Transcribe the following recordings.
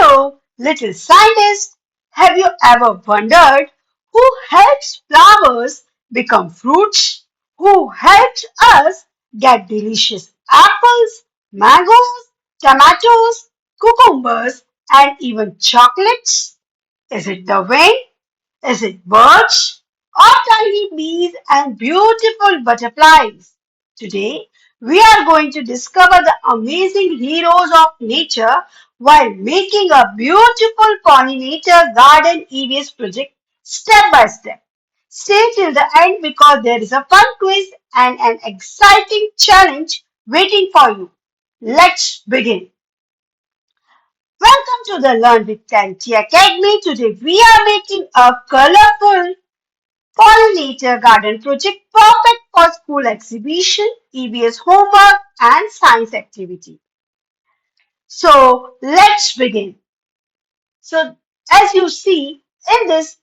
So, little scientist, have you ever wondered who helps flowers become fruits? Who helps us get delicious apples, mangoes, tomatoes, cucumbers, and even chocolates? Is it the wind? Is it birds or tiny bees and beautiful butterflies? Today, we are going to discover the amazing heroes of nature while making a beautiful pollinator garden EVS project step by step. Stay till the end because there is a fun quiz and an exciting challenge waiting for you. Let's begin. Welcome to the Learn with Tanti Academy. Today we are making a colorful Pollinator Garden project perfect for school exhibition, EVS homework and science activity. So let's begin. So as you see in this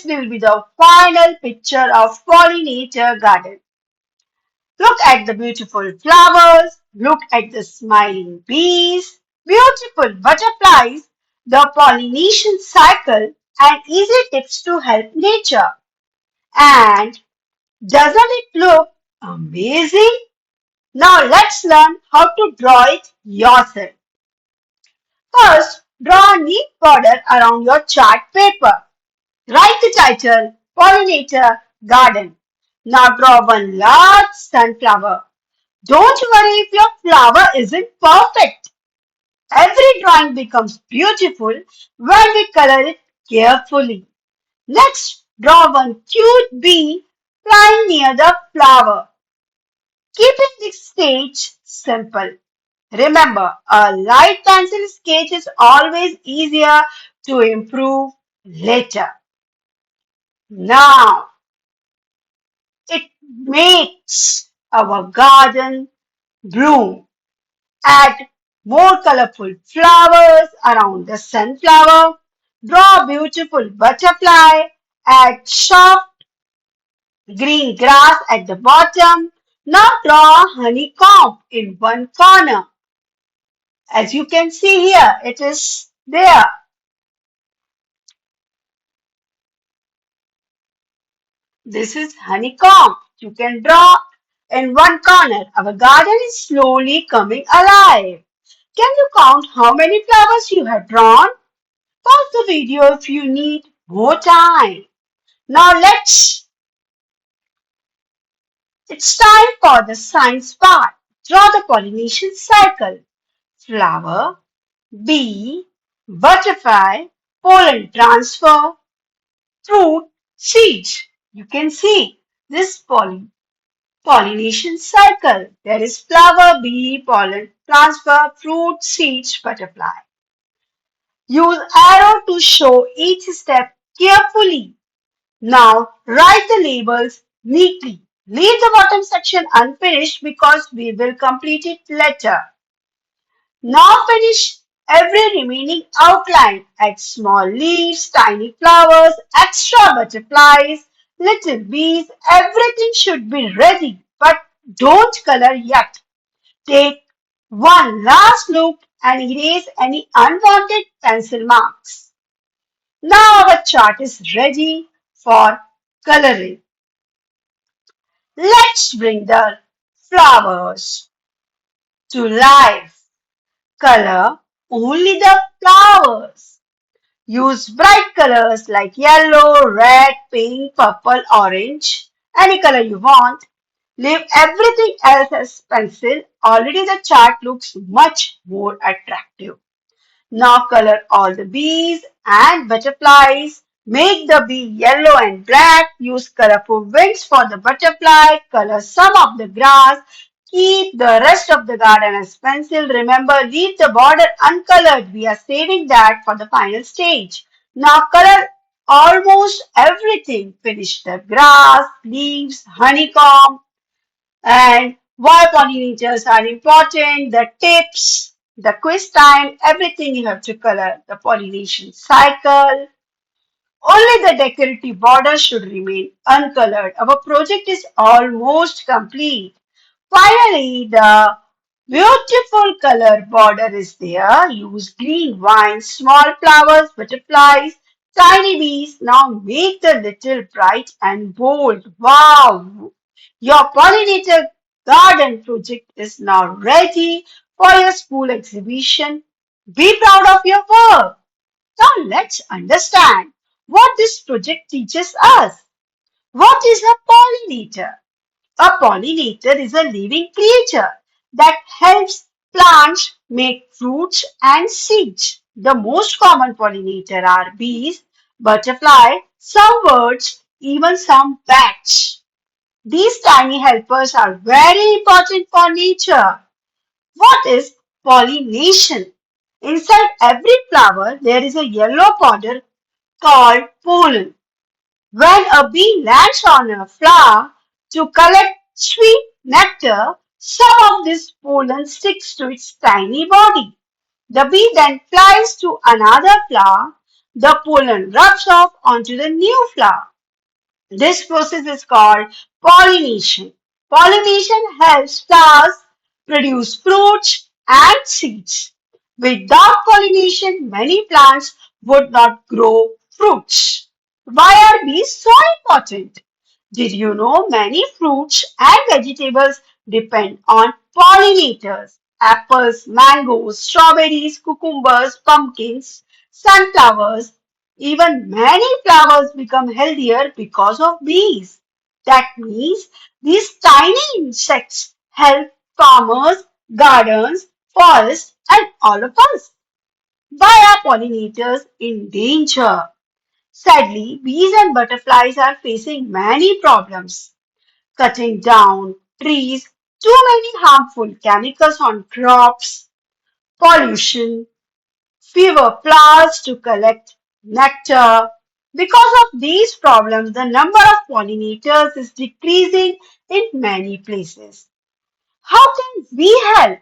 will be the final picture of Pollinator Garden. Look at the beautiful flowers, look at the smiling bees, beautiful butterflies, the pollination cycle and easy tips to help nature. And doesn't it look amazing? Now let's learn how to draw it yourself. First, draw a neat border around your chart paper. Write the title Pollinator Garden. Now draw one large sunflower. Don't worry if your flower isn't perfect. Every drawing becomes beautiful when we color it carefully. Next, draw one cute bee flying near the flower. Keeping the sketch simple. Remember, a light pencil sketch is always easier to improve later. Now, it makes our garden bloom. Add more colorful flowers around the sunflower. Draw a beautiful butterfly. Add soft green grass at the bottom. Now draw a honeycomb in one corner. As you can see here, it is there. This is honeycomb. You can draw in one corner. Our garden is slowly coming alive. Can you count how many flowers you have drawn? Pause the video if you need more time. Now it's time for the science part. Draw the pollination cycle. Flower, bee, butterfly, pollen transfer, fruit, seeds. You can see this pollination cycle. There is flower, bee, pollen transfer, fruit, seeds, butterfly. Use arrow to show each step carefully. Now write the labels neatly. Leave the bottom section unfinished because we will complete it later. Now finish every remaining outline. Add small leaves, tiny flowers, extra butterflies, little bees. Everything should be ready, but don't color yet. Take one last look and erase any unwanted pencil marks. Now our chart is ready for coloring. Let's bring the flowers to life. Color only the flowers. Use bright colors like yellow, red, pink, purple, orange, any color you want. Leave everything else as pencil. Already the chart looks much more attractive. Now color all the bees and butterflies. Make the bee yellow and black. Use colorful wings for the butterfly. Color some of the grass. Keep the rest of the garden as pencil. Remember, leave the border uncolored. We are saving that for the final stage. Now color almost everything. Finish the grass, leaves, honeycomb, and why pollinators are important, the tips, the quiz time, everything you have to color, the pollination cycle. Only the decorative border should remain uncolored. Our project is almost complete. Finally, the Beautiful color border is there. Use green vines, small flowers, butterflies, tiny bees. Now make the little bright and bold. Wow! Your pollinator garden project is now ready for your school exhibition. Be proud of your work. Now let's understand what this project teaches us. What is a pollinator? A pollinator is a living creature that helps plants make fruits and seeds. The most common pollinator are bees, butterflies, some birds, even some bats. These tiny helpers are very important for nature. What is pollination? Inside every flower, there is a yellow powder called pollen. When a bee lands on a flower to collect sweet nectar, some of this pollen sticks to its tiny body. The bee then flies to another flower. The pollen rubs off onto the new flower. This process is called pollination. Pollination helps flowers produce fruits and seeds. Without pollination, many plants would not grow fruits. Why are bees so important? Did you know many fruits and vegetables depend on pollinators? Apples, mangoes, strawberries, cucumbers, pumpkins, sunflowers, even many flowers become healthier because of bees. That means these tiny insects help farmers, gardens, forests, and all of us. Why are pollinators in danger? Sadly, bees and butterflies are facing many problems. Cutting down trees, too many harmful chemicals on crops, pollution, fewer flowers to collect nectar. Because of these problems, the number of pollinators is decreasing in many places. How can we help?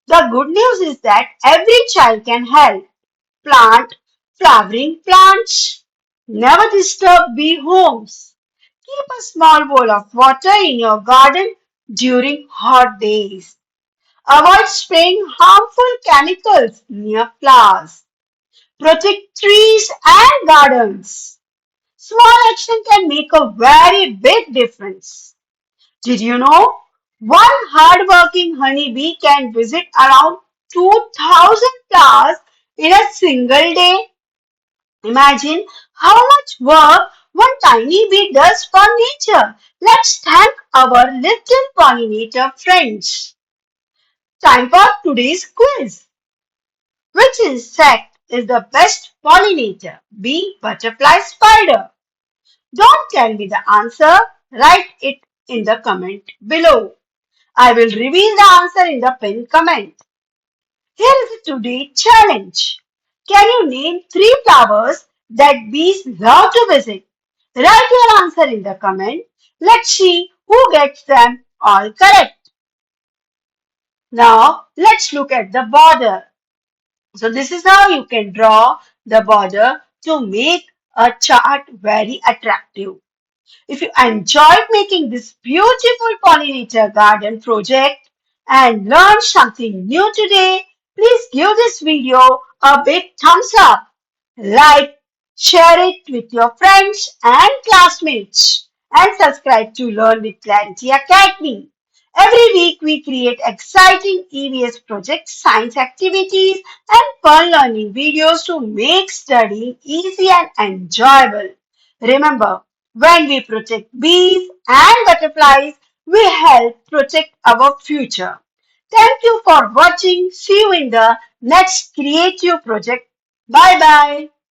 The good news is that every child can help. Plant flowering plants. Never disturb bee homes. Keep a small bowl of water in your garden during hot days. Avoid spraying harmful chemicals near flowers. Protect trees and gardens. Small action can make a very big difference. Did you know? One hardworking honeybee can visit around 2000 flowers in a single day. Imagine how much work one tiny bee does for nature. Let's thank our little pollinator friends. Time for today's quiz. Which insect is the best pollinator? Bee, butterfly, spider? Don't tell me the answer. Write it in the comment below. I will reveal the answer in the pinned comment. Here is a today challenge. Can you name three flowers that bees love to visit? Write your answer in the comment. Let's see who gets them all correct. Now let's look at the border. So this is how you can draw the border to make a chart very attractive. If you enjoyed making this beautiful pollinator garden project and learned something new today, please give this video a big thumbs up. Like, share it with your friends and classmates, and subscribe to Learn with Clarity Academy. Every week we create exciting EVS projects, science activities, and fun learning videos to make studying easy and enjoyable. Remember, when we protect bees and butterflies, we help protect our future. Thank you for watching. See you in the next creative project. Bye bye.